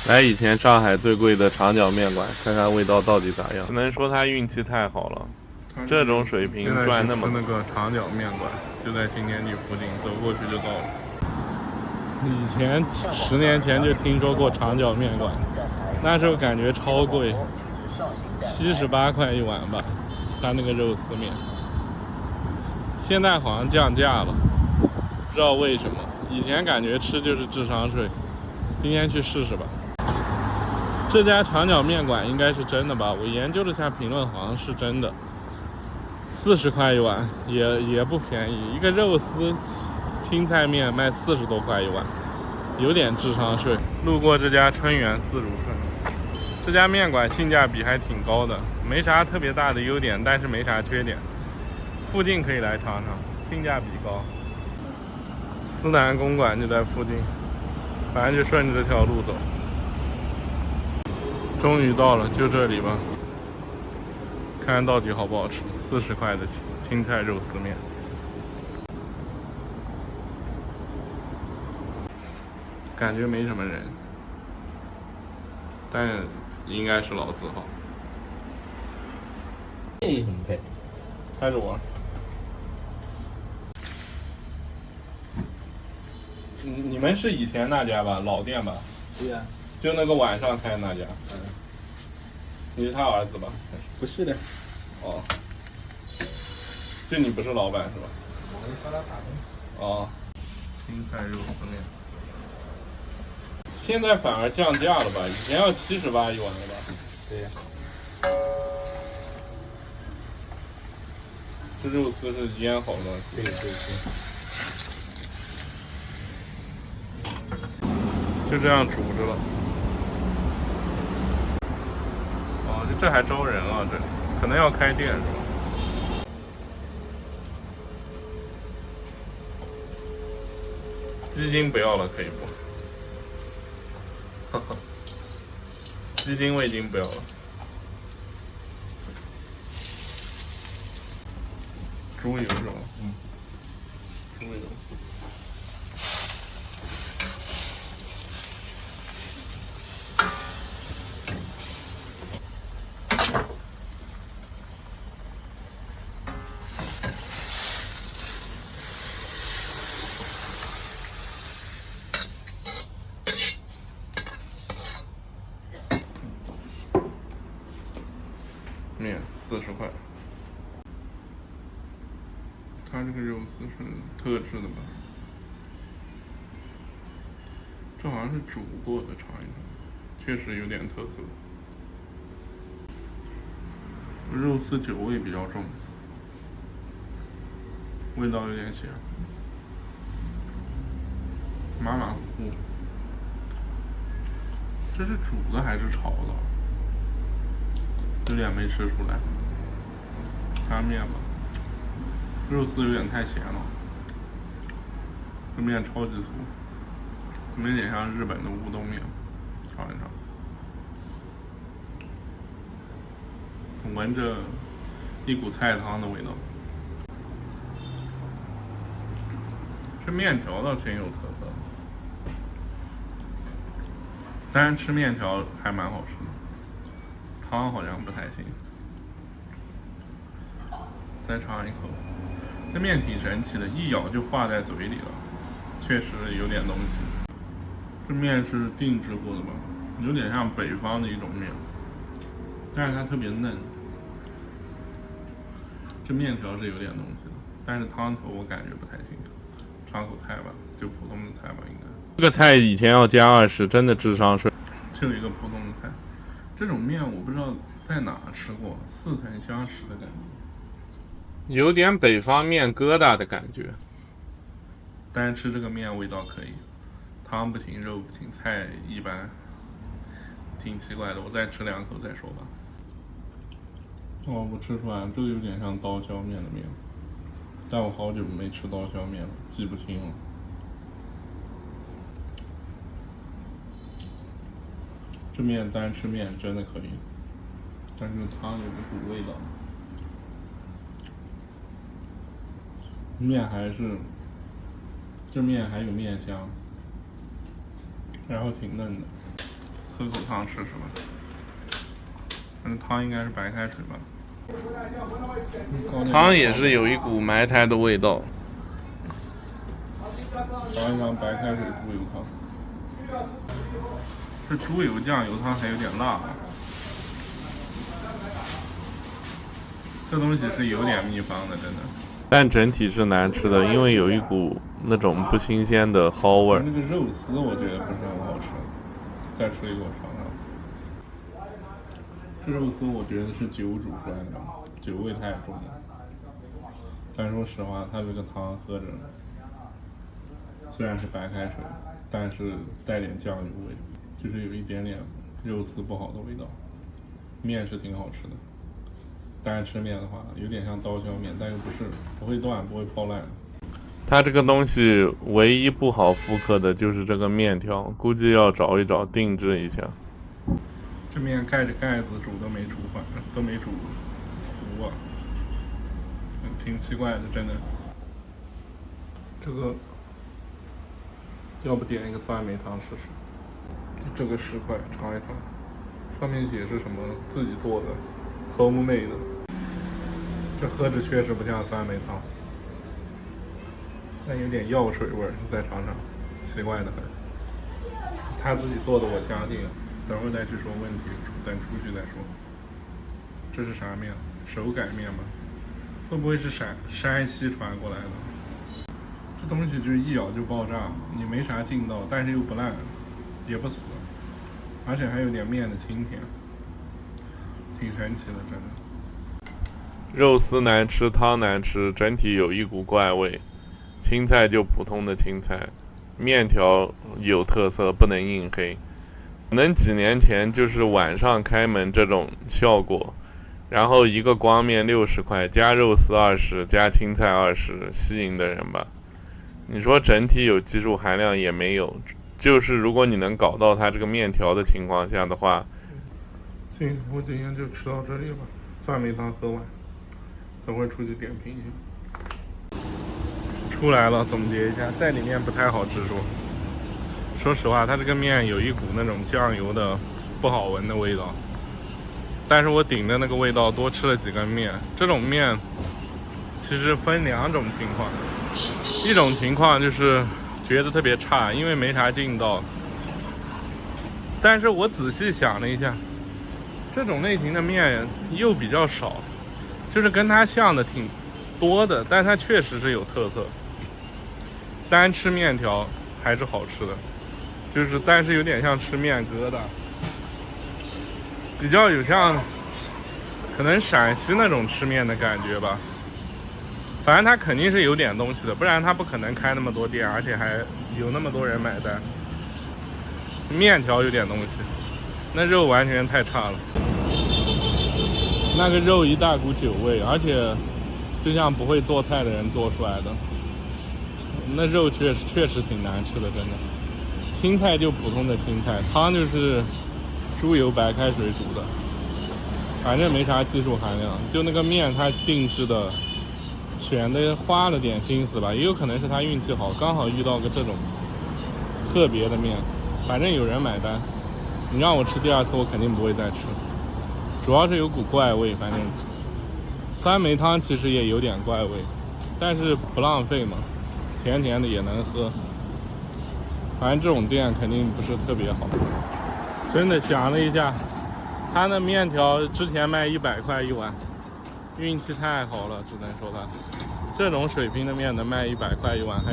来以前上海最贵的长角面馆，看看味道到底咋样。只能说他运气太好了，这种水平赚那么多。那个长角面馆就在新天地附近，走过去就到了。以前10年前就听说过长角面馆，那时候感觉超贵，78块一碗吧，他那个肉丝面。现在好像降价了，不知道为什么。以前感觉吃就是智商税，今天去试试吧。这家长角面馆应该是真的吧？我研究了下评论，好像是真的。40块一碗，也不便宜。一个肉丝青菜面卖40多块一碗，有点智商税。路过这家春源四如春，这家面馆性价比还挺高的，没啥特别大的优点，但是没啥缺点。附近可以来尝尝，性价比高。思南公馆就在附近，反正就顺着这条路走。终于到了，就这里吧，看看到底好不好吃。40块的青菜肉丝面，感觉没什么人，但应该是老字号。建议怎么配？开着我。你们是以前那家吧？老店吧？对呀、就那个晚上开的那家。你是他儿子吧？不是的，哦。就你不是老板是吧？我是帮他打工。哦。青菜肉丝面。现在反而降价了吧？以前要78一碗了吧？对呀、这肉丝是腌好的。对。就这样煮着了。哦，这还招人啊！这可能要开店是吧？鸡精不要了，可以不？鸡精味精不要了。猪油是吧？猪油。面40块。它这个肉丝是特制的吧？这好像是煮过的，尝一尝，确实有点特色。肉丝酒味比较重，味道有点咸，马马虎虎。这是煮的还是炒的？有点没吃出来。看面吧，肉丝有点太咸了，这面超级粗，怎么有点像日本的乌冬面？尝一尝。闻着一股菜汤的味道。这面条倒挺有特色的，当然吃面条还蛮好吃的，汤好像不太行。再尝一口，这面挺神奇的，一咬就化在嘴里了，确实有点东西。这面是定制过的吧，有点像北方的一种面，但是它特别嫩。这面条是有点东西的，但是汤头我感觉不太清楚。尝口菜吧，就普通的菜吧，应该。这个菜以前要加20，真的智商税。这有一个普通的菜，这种面我不知道在哪吃过，似曾相识的感觉，有点北方面疙瘩的感觉。但是吃这个面味道可以，汤不行，肉不行，菜一般，挺奇怪的。我再吃2口再说吧。哦，我吃出来，这个有点像刀削面的面，但我好久没吃刀削面了，记不清了。这面单吃面真的可以，但是汤有一股味道，面还是这面还有面香，然后挺嫩的。喝口汤试试吧。汤应该是白开水吧。汤也是有一股埋汰的味道。尝一尝白开水猪油汤。这猪油酱油汤还有点辣。这东西是有点秘方的，真的。但整体是难吃的，因为有一股那种不新鲜的蒿味。那个肉丝我觉得不是很好吃，再吃一口尝尝。这肉丝我觉得是酒煮出来的，酒味太重了。但说实话，它这个汤喝着虽然是白开水，但是带点酱油味，就是有一点点肉丝不好的味道。面是挺好吃的。但是吃面的话，有点像刀削面，但又不会断，不会泡烂。它这个东西唯一不好复刻的就是这个面条，估计要找一找定制一下。这面盖着盖子煮都没煮完，都没煮糊啊，挺奇怪的，真的。这个要不点一个酸梅汤试试？这个10块，尝一尝。上面写是什么？自己做的 ，homemade 的。这喝着确实不像酸梅汤，但有点药水味儿。再尝尝，奇怪的很。他自己做的我相信，等会儿再去说问题，等出去再说。这是啥面？手擀面吗？会不会是山西传过来的？这东西就是一咬就爆炸，你没啥劲道，但是又不烂，也不死，而且还有点面的清甜，挺神奇的，真的。肉丝难吃，汤难吃，整体有一股怪味。青菜就普通的青菜，面条有特色，不能硬黑。可能几年前就是晚上开门这种效果，然后一个光面60块，加肉丝20，加青菜20，吸引的人吧。你说整体有技术含量也没有，就是如果你能搞到它这个面条的情况下的话。行，我今天就吃到这里吧，酸梅汤喝完。等会儿出去点评一下。出来了，总结一下，在里面不太好吃说实话，它这个面有一股那种酱油的不好闻的味道。但是我顶的那个味道多吃了几根面。这种面其实分2种情况，一种情况就是觉得特别差，因为没啥劲道。但是我仔细想了一下，这种类型的面又比较少。就是跟它像的挺多的，但它确实是有特色。单吃面条还是好吃的，但是有点像吃面疙瘩，比较有像可能陕西那种吃面的感觉吧。反正它肯定是有点东西的，不然它不可能开那么多店，而且还有那么多人买单。面条有点东西，那肉完全太差了。那个肉一大股酒味，而且就像不会做菜的人做出来的。那肉确实挺难吃的，真的。青菜就普通的青菜，汤就是猪油白开水煮的，反正没啥技术含量。就那个面，它定制的，选的花了点心思吧，也有可能是他运气好，刚好遇到个这种特别的面。反正有人买单，你让我吃第2次，我肯定不会再吃。主要是有股怪味，反正酸梅汤其实也有点怪味，但是不浪费嘛，甜甜的也能喝。反正这种店肯定不是特别好。真的想了一下，他那面条之前卖100块1碗，运气太好了，只能说他这种水平的面能卖100块1碗，还